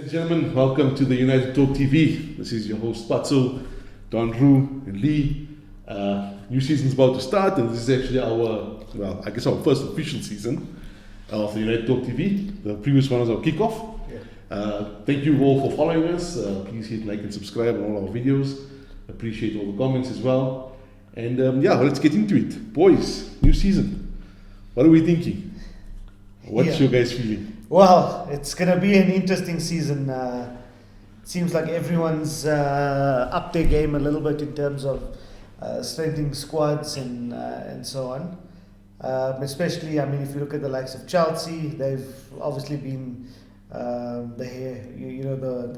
Ladies and gentlemen, welcome to the United Talk TV. This is your host Patso, Don Roo, and Lee. New season's about to start, and this is actually our first official season of the United Talk TV. The previous one was our kickoff. Thank you all for following us. Please hit like and subscribe on all our videos. Appreciate all the comments as well. And let's get into it. Boys, new season. What are we thinking? What's your guys' feeling? Well, it's going to be an interesting season. Seems like everyone's up their game a little bit in terms of strengthening squads and so on. Especially, if you look at the likes of Chelsea, they've obviously been the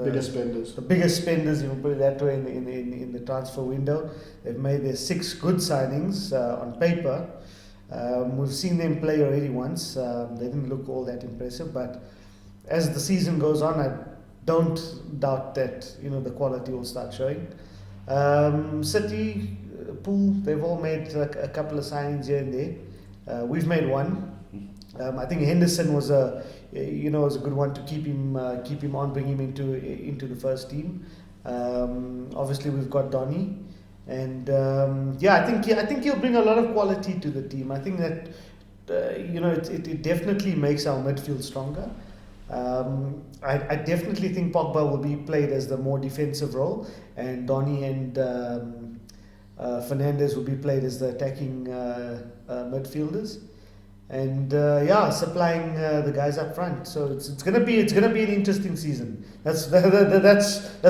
biggest spenders. The biggest spenders, if you put it that way, in the transfer window. They've made their 6 good signings on paper. We've seen them play already once. They didn't look all that impressive, but as the season goes on, I don't doubt that the quality will start showing. City, Pool, they've all made a couple of signings here and there. We've made one. I think Henderson was a good one to keep him on, bring him into the first team. Obviously, we've got Donny. And I think he'll bring a lot of quality to the team. I think that it definitely makes our midfield stronger. I definitely think Pogba will be played as the more defensive role, and Donny and Fernandes will be played as the attacking midfielders, and supplying the guys up front. So it's gonna be an interesting season. That's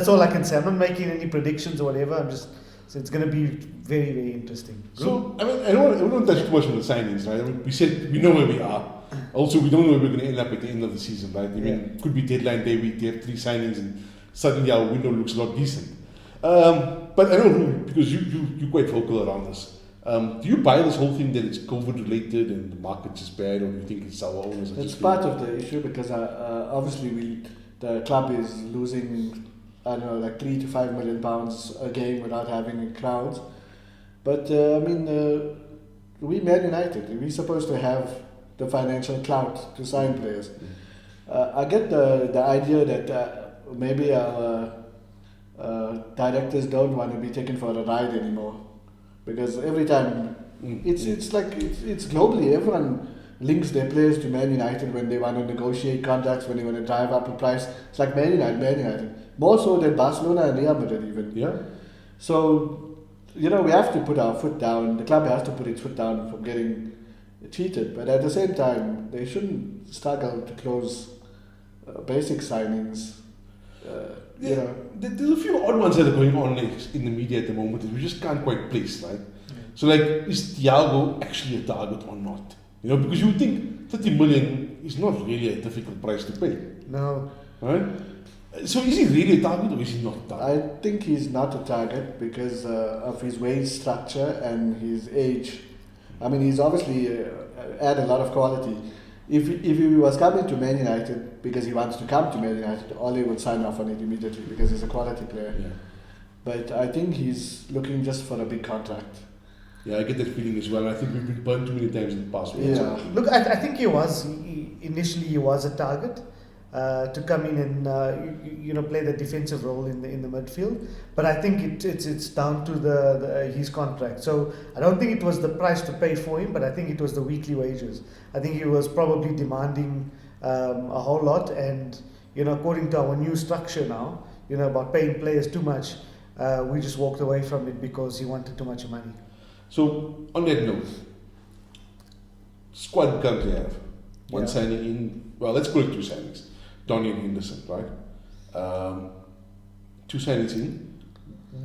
all I can say. I'm not making any predictions or whatever. So it's going to be very, very interesting. So, I don't touch too much on the signings, right? We said we know where we are. Also, we don't know where we're going to end up at the end of the season, right? It could be deadline day week, they have 3 signings, and suddenly our window looks a lot decent. But I know, because you're quite vocal around this. Do you buy this whole thing that it's COVID related and the market's just bad, or do you think it's our owners? It's part of the issue because obviously the club is losing, I don't know, like £3 to £5 million a game without having a crowd. But we Man United, we're supposed to have the financial clout to sign players. I get the idea that maybe our directors don't want to be taken for a ride anymore, because every time it's globally, everyone links their players to Man United when they want to negotiate contracts, when they want to drive up a price. It's like Man United. More so than Barcelona and Real Madrid even. Yeah. So, we have to put our foot down. The club has to put its foot down from getting cheated. But at the same time, they shouldn't struggle to close basic signings. There's a few odd ones that are going on in the media at the moment that we just can't quite place, right? So, is Thiago actually a target or not? Because you would think 30 million is not really a difficult price to pay. No. Right? So is he really a target or is he not a target? I think he's not a target because of his wage structure and his age. He's obviously had a lot of quality. If he was coming to Man United because he wants to come to Man United, Ole would sign off on it immediately because he's a quality player. Yeah. But I think he's looking just for a big contract. Yeah, I get that feeling as well. I think we've been burned too many times in the past. Yeah. Look, I think initially he was a target to come in and play the defensive role in the midfield. But I think it's down to his contract. So I don't think it was the price to pay for him, but I think it was the weekly wages. I think he was probably demanding a whole lot, and according to our new structure now, about paying players too much, we just walked away from it because he wanted too much money. So, on that note, squad we currently have one signing in, let's call it 2 signings, Donny and Henderson, right? 2 signings in.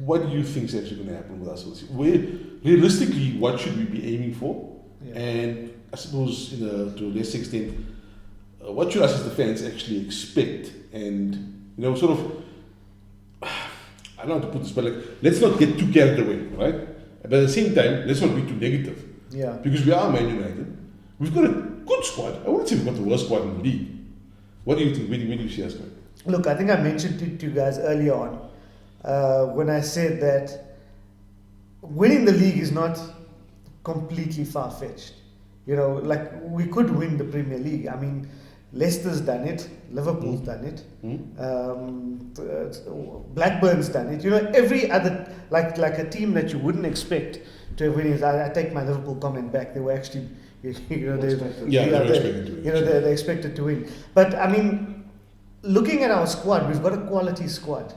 What do you think is actually going to happen with us? Realistically, what should we be aiming for? Yeah. And I suppose, to a lesser extent, what should us as the fans actually expect? And, I don't know how to put this, but let's not get too carried away, right? But at the same time, let's not be too negative. Yeah. Because we are Man United. We've got a good squad. I wouldn't say we've got the worst squad in the league. What do you think? Where do you see us going? Look, I think I mentioned it to you guys earlier on when I said that winning the league is not completely far-fetched. We could win the Premier League. Leicester's done it, Liverpool's done it, Blackburn's done it. You know, every other like a team that you wouldn't expect to have winning. I take my Liverpool comment back. They were actually, they expected to win. they expected to win. But I mean, looking at our squad, we've got a quality squad.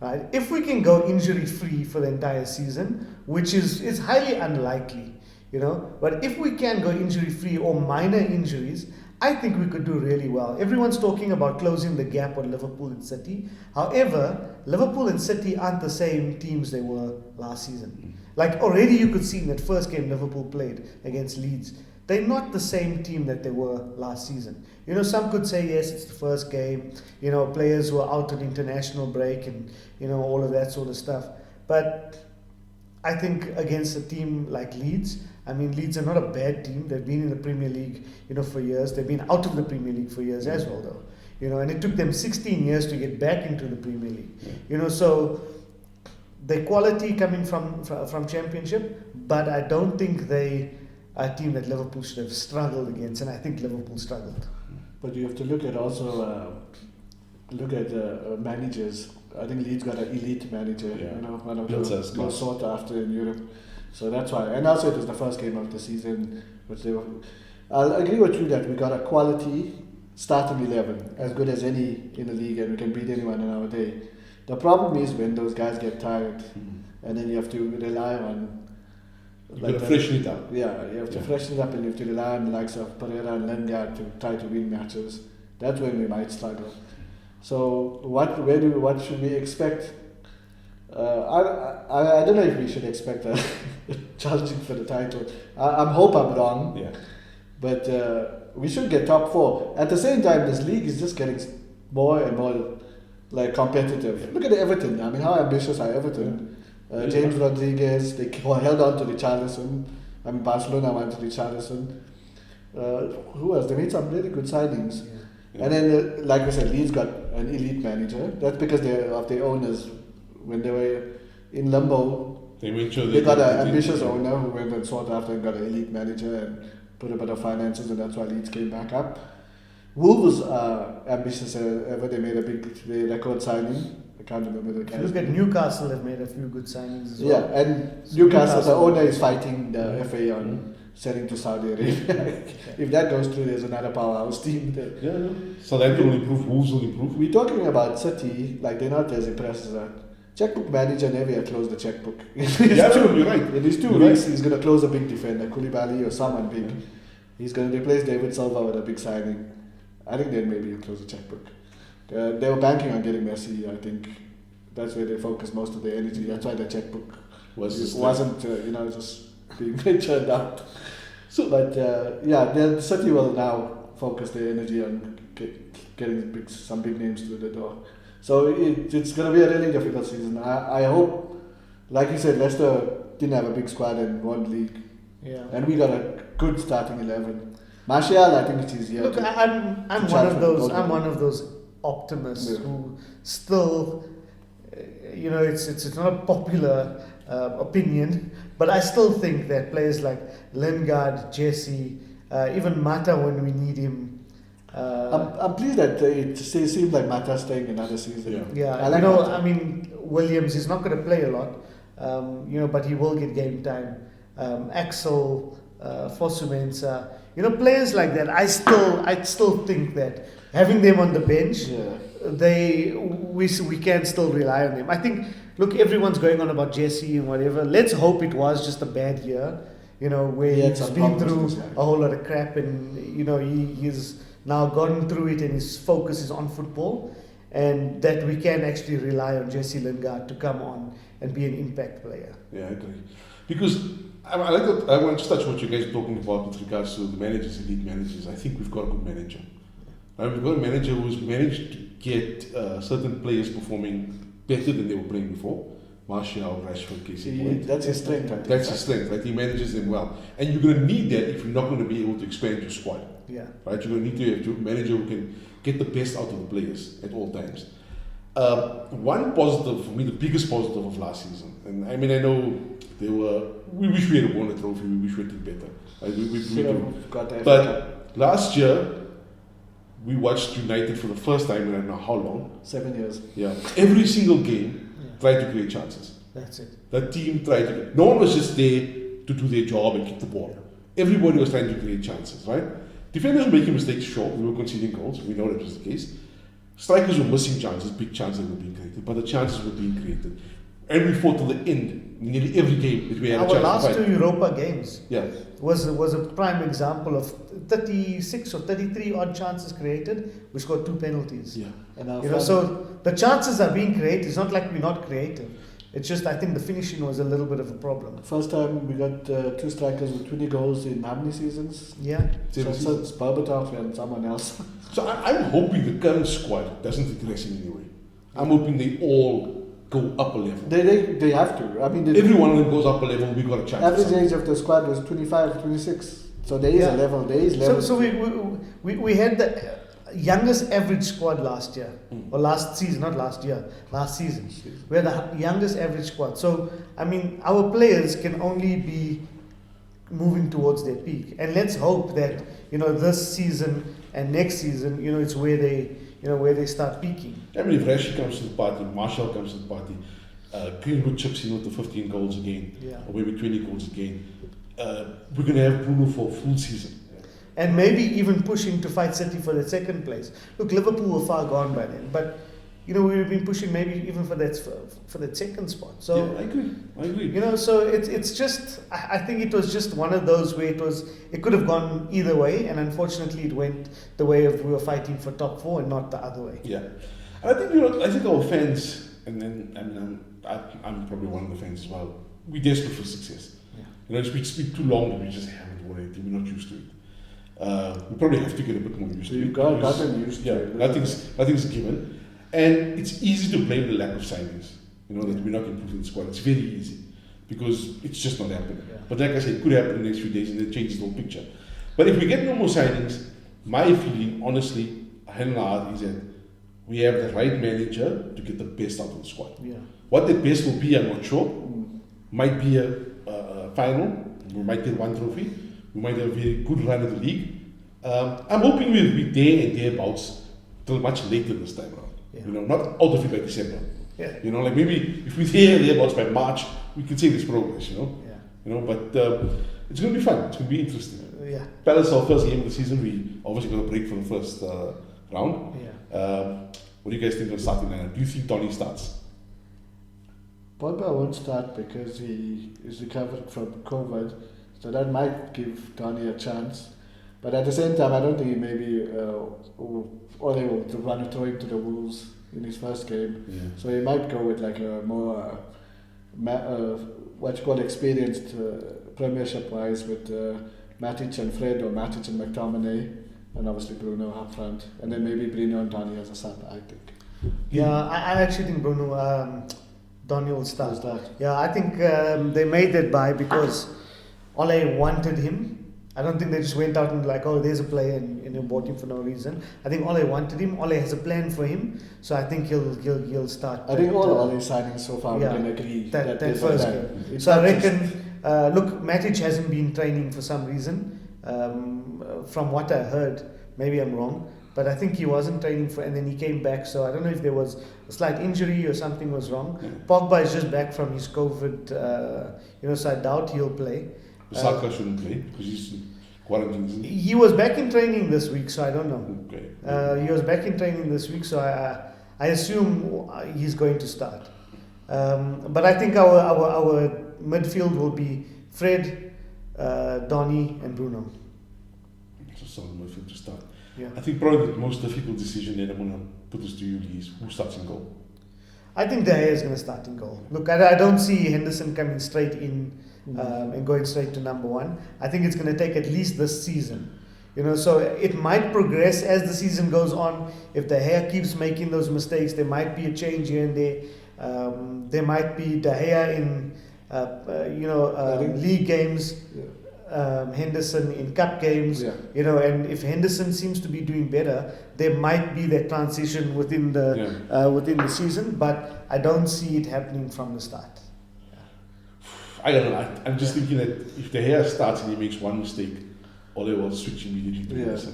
Right? If we can go injury free for the entire season, which is highly unlikely, you know, but if we can go injury free or minor injuries, I think we could do really well. Everyone's talking about closing the gap on Liverpool and City. However, Liverpool and City aren't the same teams they were last season. Like already you could see in that first game Liverpool played against Leeds, they're not the same team that they were last season. You know, some could say, yes, it's the first game. You know, players were out on international break and, you know, all of that sort of stuff. But I think against a team like Leeds, I mean, Leeds are not a bad team. They've been in the Premier League, you know, for years. They've been out of the Premier League for years as well, though. You know, and it took them 16 years to get back into the Premier League. You know, so the quality coming from Championship, but I don't think they are a team that Liverpool should have struggled against, and I think Liverpool struggled. But you have to look at also managers. I think Leeds got an elite manager. Yeah. You know, one of Bielsa's the class. most sought after in Europe. So that's why. And also it was the first game of the season, which they were. I'll agree with you that we got a quality starting 11, as good as any in the league, and we can beat anyone in our day. The problem is when those guys get tired, and then you have to rely on. You gotta freshen it up. Yeah, you have to freshen it up, and you have to rely on the likes of Pereira and Lingard to try to win matches. That's when we might struggle. So what should we expect? I don't know if we should expect a challenging for the title. I hope I'm wrong. Yeah. But we should get top 4. At the same time, this league is just getting more and more like competitive. Look at Everton. I mean, how ambitious are Everton? James Rodriguez, they held on to Richarlison. I mean, Barcelona wanted Richarlison. Who else? They made some really good signings. Yeah. And then, like we said, Leeds got an elite manager. That's because of their owners. When they were in limbo, They made sure they got an ambitious owner who went and sought after and got an elite manager and put a bit of finances, and that's why Leeds came back up. Wolves are ambitious ever. They made a big record signing. I can't remember the If you guy's look at name. Newcastle, have made a few good signings as well. Yeah, and So Newcastle, the Newcastle- owner is fighting the FA on selling to Saudi Arabia. If that goes through, there's another powerhouse team there. Yeah. Southampton will improve. Wolves will improve. We're talking about City, like they're not as impressed as that. Checkbook manager never closed the checkbook. Yeah, no, you're right. In these 2 You're weeks, he's going to close a big defender, Koulibaly or someone big. He's going to replace David Silva with a big signing. I think then maybe he'll close the checkbook. They were banking on getting Messi. I think that's where they focused most of their energy. That's why the checkbook wasn't just being churned out. So, But then City will now focus their energy on getting some big names through the door. So it's going to be a really difficult season. I hope, like you said, Leicester didn't have a big squad and won league. Yeah. And we got a good starting 11. Martial, I think it's easier. Look, I'm to one challenge of those. both of I'm them. one of those optimists Yeah. who still, you know, it's not a popular opinion, but I still think that players like Lingard, Jesse, even Mata when we need him. I'm pleased that it seems like Mata's staying another season. Yeah. I like you know, Mata. I mean, Williams is not going to play a lot, you know, but he will get game time. Axel, Fosu-Mensah, you know, players like that. I still think that having them on the bench, we can still rely on them. I think, look, everyone's going on about Jesse and whatever. Let's hope it was just a bad year, you know, where He had he's some been problems through this year. a whole lot of crap, and you know he's now gone through it, and his focus is on football, and that we can actually rely on Jesse Lingard to come on and be an impact player. Yeah, I agree. Because I like that. I want to touch what you guys are talking about with regards to the managers, elite managers. I think we've got a good manager. We've got a manager who's managed to get certain players performing better than they were playing before. Martial, Rashford, Casey Point. That's his strength, I think. That's his strength, right? He manages them well. And you're going to need that if you're not going to be able to expand your squad, Yeah. right? You're going to need to have a manager who can get the best out of the players at all times. One positive, for me, the biggest positive of last season, and I mean, I know we wish we had won a trophy, we wish we did better. Right? We Should do. have got the FA Cup. But last year, we watched United for the first time in I don't know how long. 7 years. Yeah. Every single game Yeah. tried to create chances. That's it. The team tried to. No one was just there to do their job and keep the ball. Everybody was trying to create chances, right? Defenders were making mistakes, sure. We were conceding goals. We know that was the case. Strikers were missing chances, big chances that were being created, but the chances were being created. And we fought till the end, nearly every game that we had a Our chance last to fight. two Europa games Yeah. was a prime example of 36 or 33 odd chances created. We scored 2 penalties. Yeah. And our You know, front- so the chances are being created. It's not like we're not creative. It's just I think the finishing was a little bit of a problem. First time we got 2 strikers with 20 goals in how many seasons? Yeah. So it's Berbatov and someone else. So I'm hoping the current squad doesn't regress in any way. I'm hoping they all go up a level. They have to. I mean, the Every one of them goes up a level, we got a chance. at average something. age of the squad was 25, 26. So there is Yeah. a level. There is level. So we had the youngest average squad last year or last season, not last year, last season. We had the youngest average squad. So I mean, our players can only be moving towards their peak, and let's hope that this season and next season, it's where they start peaking. I mean, if Rashi comes to the party, Marshall comes to the party, Greenwood chips in with the 15 goals again, Yeah. or maybe 20 goals again, we're going to have Bruno for a full season. And maybe even pushing to fight City for that second place. Look, Liverpool were far gone by then, but we've been pushing maybe even for that second spot. So Yeah, I agree. so it's just I think it was just one of those where it could have gone either way, and unfortunately it went the way of we were fighting for top 4 and not the other way. Yeah. And I think, I think our fans, and then, I mean, I'm probably one of the fans as well, we're desperate for success. Yeah. It's been too long that we just haven't won anything, we're not used to it. We probably have to get a bit more used So to you've it. got because- gotten used to Yeah, it. nothing's a given. And it's easy to blame the lack of signings, that we're not improving the squad. It's very easy because it's just not happening. Yeah. But like I said, it could happen in the next few days and it changes the whole picture. But if we get no more signings, my feeling, honestly, hand on heart, is that we have the right manager to get the best out of the squad. Yeah. What the best will be, I'm not sure. Mm. Might be a final. We might get one trophy. We might have a very good run at the league. I'm hoping we'll be there and thereabouts till much later this time around. Yeah. Not out of it by December. Yeah. Like maybe if we're there and thereabouts by March, we can see this progress. Yeah. But it's going to be fun. It's going to be interesting. Yeah. Palace, our first game of the season, we obviously got a break for the first round. Yeah. What do you guys think on starting lineup? Do you think Donny starts? Pogba won't start because he is recovered from COVID, so that might give Donny a chance. But at the same time, I don't think he maybe Ole will run throw him to the Wolves in his first game. Yeah. So he might go with like a more experienced Premiership wise with Matic and Fred or Matic and McTominay, and obviously Bruno up front, and then maybe Bruno and Donny as a sub. I think. Yeah, I actually think Bruno Donny will start. Start. Yeah, I think they made that buy because Ole wanted him. I don't think they just went out and like, oh, there's a player and bought him for no reason. I think Ole wanted him. Ole has a plan for him, so I think he'll start. I think all Ole's signings so far yeah, we can agree that there's first a game. plan. It's So I not just- reckon. Look, Matic hasn't been training for some reason. From what I heard, maybe I'm wrong, but I think he wasn't training and then he came back. So I don't know if there was a slight injury or something was wrong. Yeah. Pogba is just back from his COVID, so I doubt he'll play. Saka shouldn't play because he's quarantined. Isn't he? He was back in training this week, so I don't know. Okay. He was back in training this week, so I assume he's going to start. But I think our midfield will be Fred, Donny, and Bruno. So solid midfield to start. Yeah. I think probably the most difficult decision that I'm going to put this to you is who starts in goal. I think De Gea is going to start in goal. Look, I don't see Henderson coming straight in and going straight to number 1. I think it's going to take at least this season. So it might progress as the season goes on. If De Gea keeps making those mistakes, there might be a change here and there. There might be De Gea in league games. Henderson in cup games, and if Henderson seems to be doing better, there might be that transition within the season, but I don't see it happening from the start. I don't know. I'm just thinking that if De Gea starts and he makes one mistake, Ole will switch immediately to Henderson.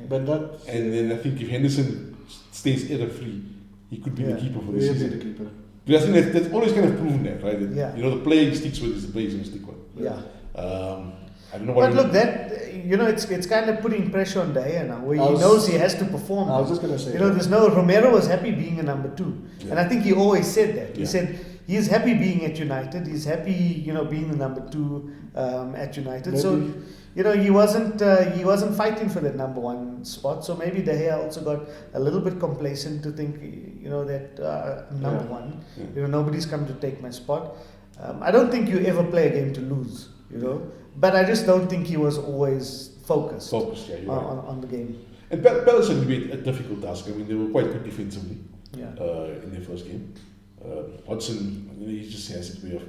But that And then I think if Henderson stays error-free, he could be the Yeah. keeper for the will be season. the keeper. Because I think that's always kind of proven that, right? That, Yeah. You know, the player he sticks with is the player he's going to stick with. Yeah. I don't know what. But look, that it's kind of putting pressure on De Gea now, where I he was- knows he has to perform. I was just gonna say. You know, there's no Romero was happy being a number 2, Yeah. and I think he always said that. He Yeah. said he's happy being at United. He's happy, being the number 2 at United. So, Maybe- he wasn't fighting for that number 1 spot. So maybe De Gea also got a little bit complacent to think, that number Yeah. 1. Yeah. Nobody's come to take my spot. I don't think you ever play a game to lose. But I just don't think he was always focused Focus, yeah, you're right. on the game. And Palace had to be a difficult task. I mean, they were quite good defensively Yeah. in their first game. Hodgson, he just has his way of.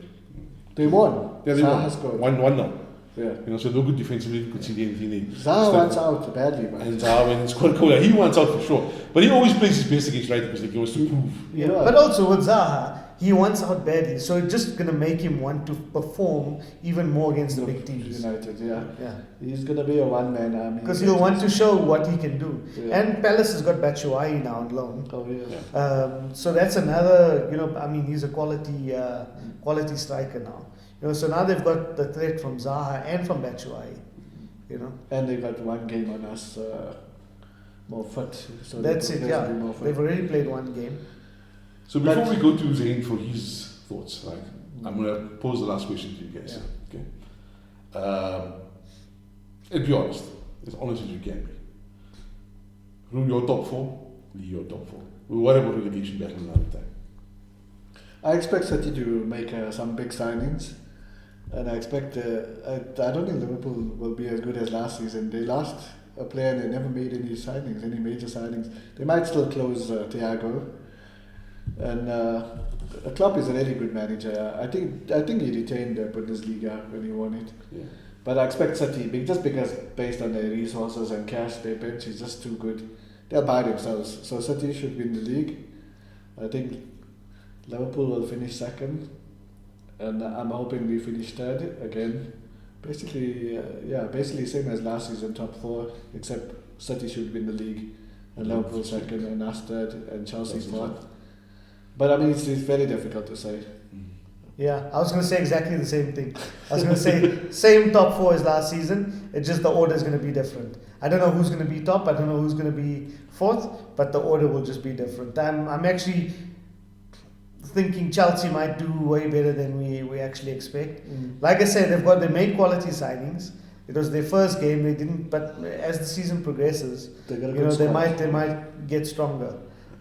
They won. Yeah, they Zaha won. scored. 1-1 now. Yeah. So they were good defensively. You could see the anything they. Zaha wants out badly, man. And Zaha went and scored a goal. He wants out for sure. But he always plays his best against right because he wants to prove. Yeah. Yeah. But also with Zaha, he wants out badly, so it's just gonna make him want to perform even more against the big teams. United, yeah. Yeah. He's gonna be a one-man army. Because he'll want to show what he can do. Yeah. And Palace has got Batshuayi now on loan. Oh yeah. Yeah. So that's another, he's a quality striker now. So now they've got the threat from Zaha and from Batshuayi. And they got one game on us more fit. So That's they it, will yeah. be more fit. They've already played one game. So before But- we go to Zain for his thoughts, right? I'm going to pose the last question to you guys. Okay. And be honest, as honest as you can be. Who your top 4? Lee your top 4. What about relegation battle another time? I expect City to make some big signings, and I expect. I don't think Liverpool will be as good as last season. They lost a player and they never made any signings, any major signings. They might still close Thiago, and Klopp is a really good manager. I think he retained the Bundesliga when he won it. Yeah. But I expect City, just because based on their resources and cash, their bench is just too good. They're by themselves. So City should win the league. I think Liverpool will finish second, and I'm hoping we finish third again. Basically, basically same as last season, top 4, except City should win the league, and Liverpool second, and us third, and Chelsea fourth. But I mean, it's very difficult to say. Yeah, I was going to say exactly the same thing. I was going to say same top 4 as last season. It's just the order is going to be different. I don't know who's going to be top. I don't know who's going to be 4th, but the order will just be different. I'm actually thinking Chelsea might do way better than we actually expect. Like I said, they made quality signings. It was their first game. They didn't, but as the season progresses, They got a good they squad. might get stronger.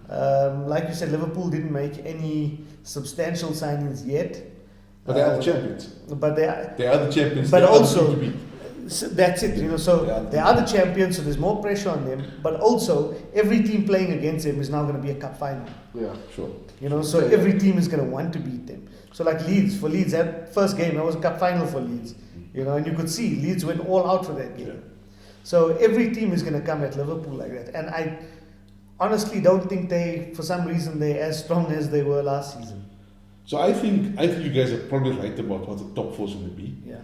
Like you said, Liverpool didn't make any substantial signings yet. But they are the champions. But They are the champions. But They are the also- team to beat. so that's it. So Yeah. they are the champions, so there's more pressure on them. But also, every team playing against them is now going to be a cup final. Yeah. Sure. So Yeah. every team is going to want to beat them. So like for Leeds, that first game, that was a cup final for Leeds. And you could see Leeds went all out for that game. Yeah. So every team is going to come at Liverpool like that. And I honestly don't think for some reason, they're as strong as they were last season. So I think you guys are probably right about what the top 4 is going to be. Yeah,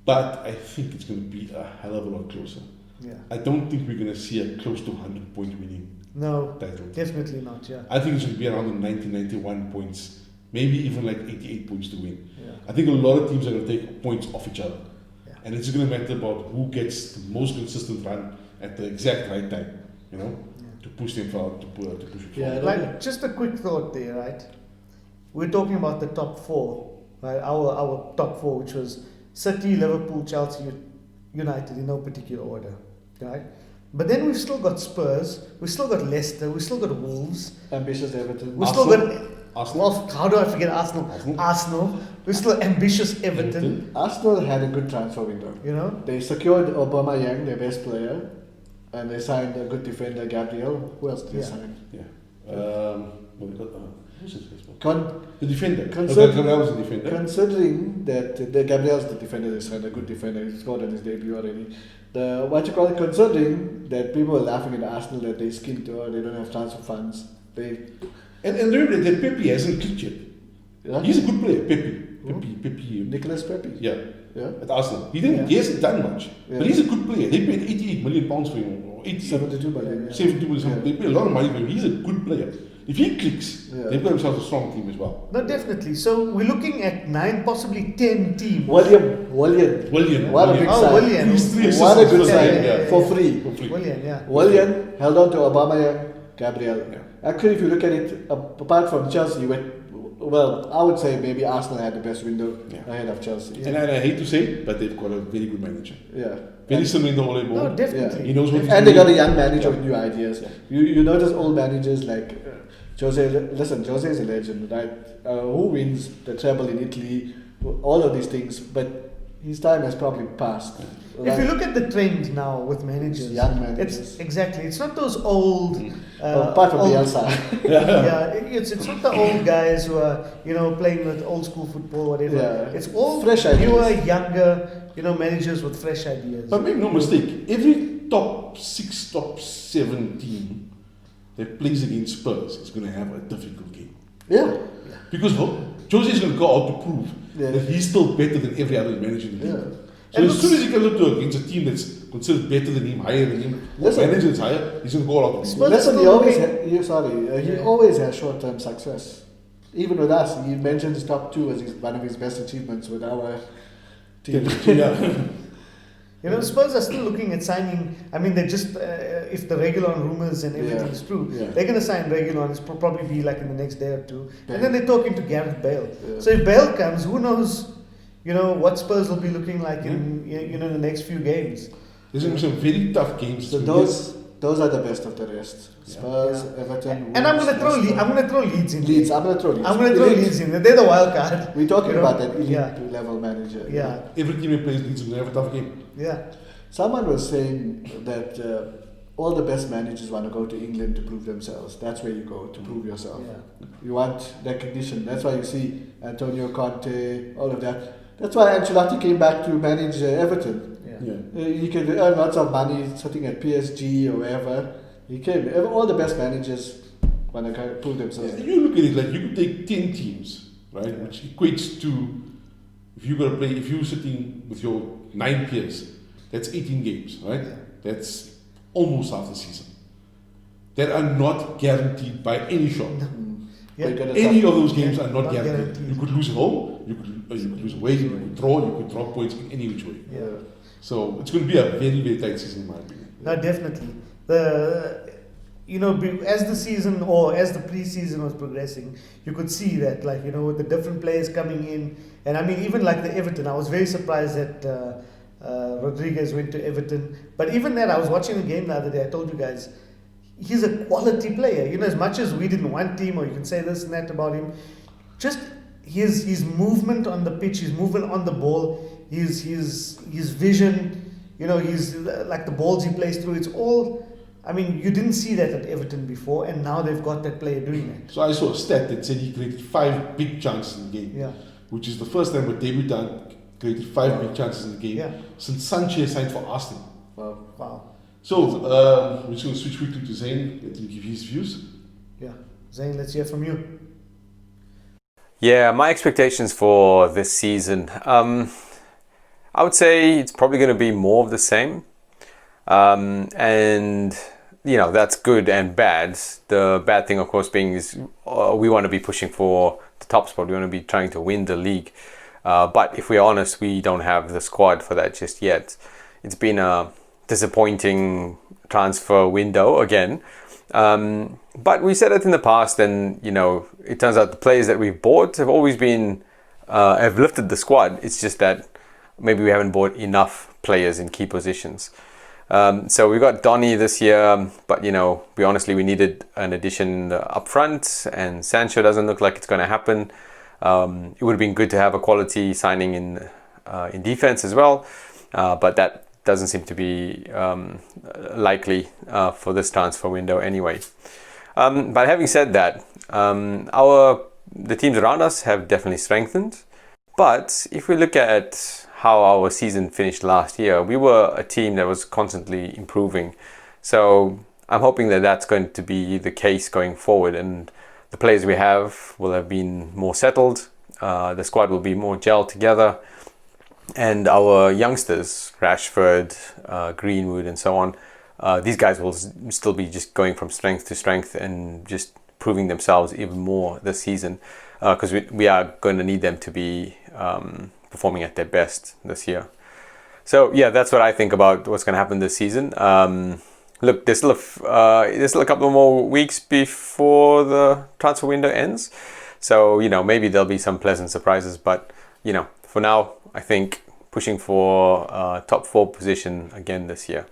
But I think it's going to be a hell of a lot closer. yeah. I don't think we're going to see a close to 100-point winning No, title. definitely not. Yeah, I think it's going to be around the 90, 91 points, maybe even like 88 points to win. yeah, I think a lot of teams are going to take points off each other. Yeah. And it's going to matter about who gets the most consistent run at the exact right time, yeah. to push them forward, to push it Yeah, forward. Like just a quick thought there, right? We're talking about the top 4, right? Our top 4, which was City, Liverpool, Chelsea, United in no particular order, right? But then we've still got Spurs, we've still got Leicester, we've still got Wolves, Ambitious Everton. we've still Arsenal. got. Arsenal. Well, how do I forget Arsenal? Arsenal. We're still ambitious Everton. Arsenal had a good transfer window. They secured Aubameyang, their best player, and they signed a good defender, Gabriel. Who else did they Yeah. sign? What they got, who's his face? Con- The defender. Consider- Gabriel was the defender. Considering that the Gabriel's the defender, they signed a good defender. He scored on his debut already. Considering that people are laughing at Arsenal that they skint or they don't have transfer funds. And remember that Pepe hasn't clicked yet. Yeah? He's a good player, Pepe. Who? Pepe. Nicolas Pepe. Yeah, Yeah. at Arsenal. He hasn't done much, Yeah. but he's a good player. They paid 88 million pounds for him 80, 72 million. 72 million. They pay a lot of money for him. He's a good player. If he clicks, Yeah. they've got themselves a strong team as well. No, definitely. So we're looking at 9, possibly 10 teams. William. William. What a big Oh, sign. William. He's three What a assists good for sign. sign, yeah. For free. For free. William, yeah. William held on to Aubameyang, Gabriel. Yeah. Actually, if you look at it, apart from Chelsea, well, I would say maybe Arsenal had the best window Yeah. ahead of Chelsea. And I hate to say it, but they've got a very good manager. Yeah. Very similar in the whole ball. No, definitely. He knows what he's And they doing. got a young manager Yeah. with new ideas. Yeah. You notice old managers like Jose. Listen, Jose is a legend, right? Who wins the treble in Italy? All of these things, but his time has probably passed. If you look at the trend now with managers, Young managers. it's exactly. It's not those old. apart from old- Bielsa. Yeah, it's not the old guys who are playing with old school football, whatever. Yeah. It's all Fresh newer, ideas. younger, managers with fresh ideas. But make no mistake, every top 6, top 7 team that plays against Spurs is going to have a difficult game. Yeah. Because Jose is going to go out to prove Yeah. that he's still better than every other manager in the league. Yeah. So And as soon as he comes up to against a team that's considered better than him, higher than him, or Listen. manager that's higher, he's going to go out to prove. Spurs- Listen, he still always doing- he Yeah. always has short-term success. Even with us, he mentions top 2 as one of his best achievements with our team. Yeah. Spurs are still looking at signing. I mean, they just if the Reguilon rumors and everything Yeah. is true, Yeah. they're going to sign Reguilon. It's probably be like in the next day or two, Bale. and then they're talking to Gareth Bale. Yeah. So if Bale comes, who knows? What Spurs will be looking like in the next few games. There's going to be some very tough games. So to those are the best of the rest. Spurs, Everton, And I'm Wolves, going to throw Leicester. I'm going to throw Leeds in. Leeds. I'm going to throw Leeds. I'm going to throw Elite. Leeds in. They're the wild card. We're talking You know? about that elite Yeah. level manager. Yeah, Every team that plays Leeds is going to have a tough game. yeah. Someone was saying that all the best managers want to go to England to prove themselves. That's where you go to prove yourself. Yeah. You want recognition. That's why you see Antonio Conte, all of that. That's why Ancelotti came back to manage Everton. Yeah. He could earn lots of money sitting at PSG or wherever. He came. All the best managers want to prove themselves. You look at it like you could take 10 teams, right, which equates to if you're sitting with your 9 peers, that's 18 games, right? Yeah. That's almost half the season. That are not guaranteed by any shot. Yeah. They got a Any tough- of those games are not Not guaranteed. guaranteed. You could lose at home, you could lose away, you could draw, you could drop points in any which way. Yeah. So it's going to be a very, very tight season in my opinion. No, definitely. As the season or as the pre-season was progressing, you could see that, with the different players coming in, and I mean, even like the Everton, I was very surprised that Rodriguez went to Everton. But even that, I was watching a game the other day. I told you guys, he's a quality player. As much as we didn't want him, or you can say this and that about him, just his movement on the pitch, his movement on the ball, his vision. He's like the balls he plays through. It's all. I mean, you didn't see that at Everton before, and now they've got that player doing that. So I saw a stat that said he created 5 big chances in the game, Yeah, which is the first time a debutant created 5 big chances in the game yeah. since Sanchez signed for Arsenal. Wow. Wow. So we're just going to switch quickly to Zayn, let him give his views. Yeah. Zayn, let's hear from you. Yeah, my expectations for this season, I would say it's probably going to be more of the same. And, that's good and bad. The bad thing, of course, being is we want to be pushing for the top spot. We want to be trying to win the league. But if we're honest, we don't have the squad for that just yet. It's been a disappointing transfer window again. But we said it in the past, and it turns out the players that we've bought have always been have lifted the squad. It's just that maybe we haven't bought enough players in key positions. So we got Donny this year, but we needed an addition up front, and Sancho doesn't look like it's going to happen. It would have been good to have a quality signing in defense as well, but that doesn't seem to be likely for this transfer window anyway. But having said that, the teams around us have definitely strengthened. But if we look at how our season finished last year, we were a team that was constantly improving. So I'm hoping that that's going to be the case going forward, and the players we have will have been more settled. The squad will be more gelled together. And our youngsters, Rashford, Greenwood and so on, these guys will still be just going from strength to strength and just proving themselves even more this season, because we are going to need them to be performing at their best this year. So yeah, that's what I think about what's going to happen this season. Look, there's still a couple more weeks before the transfer window ends, so maybe there'll be some pleasant surprises. But for now, I think pushing for top 4 position again this year.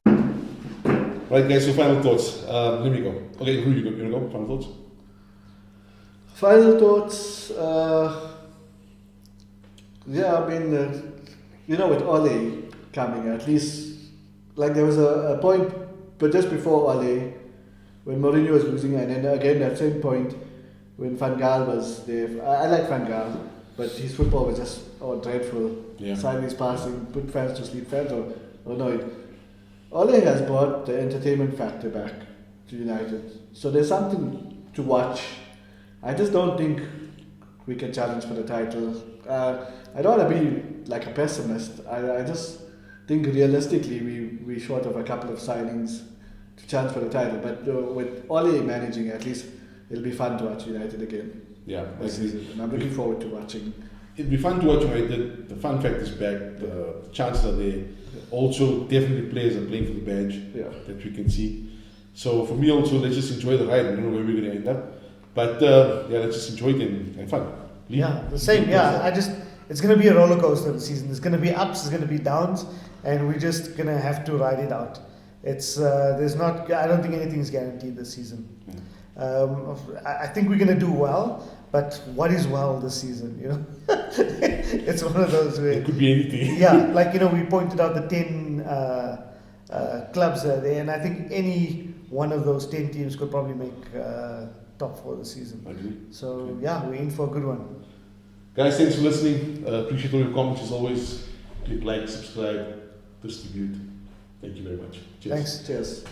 Right, guys. So final thoughts. Let me go. Okay, who you gonna go? Final thoughts. Final thoughts. Yeah, I mean, with Ole coming, at least, like there was a point, but just before Ole, when Mourinho was losing, and then again that same point when Van Gaal was there. I like Van Gaal, but his football was just dreadful. Yeah. Sideways passing, put fans to sleep. Fans are annoyed. Ole has brought the entertainment factor back to United, so there's something to watch. I just don't think we can challenge for the title. I don't want to be like a pessimist. I just think realistically we're short of a couple of signings to challenge for the title. But with Ole managing, at least it'll be fun to watch United again. Yeah, this season. And I'm looking forward to watching. It'll be fun to watch United. The fun fact is back. The chances are there. Also, definitely players are playing for the badge that we can see. So for me also, let's just enjoy the ride. I don't know where we're going to end up. But let's just enjoy it and have fun. Yeah, the same. Yeah, it's going to be a roller coaster this season. There's going to be ups, there's going to be downs, and we're just going to have to ride it out. It's I don't think anything's guaranteed this season. I think we're going to do well, but what is well this season? It's one of those where it could be anything. Yeah, like we pointed out the 10 clubs are there, and I think any one of those 10 teams could probably make top 4 this season. Agree. So yeah, we're in for a good one. Guys, thanks for listening. Appreciate all your comments as always. Click like, subscribe, distribute. Thank you very much. Cheers. Thanks. Cheers.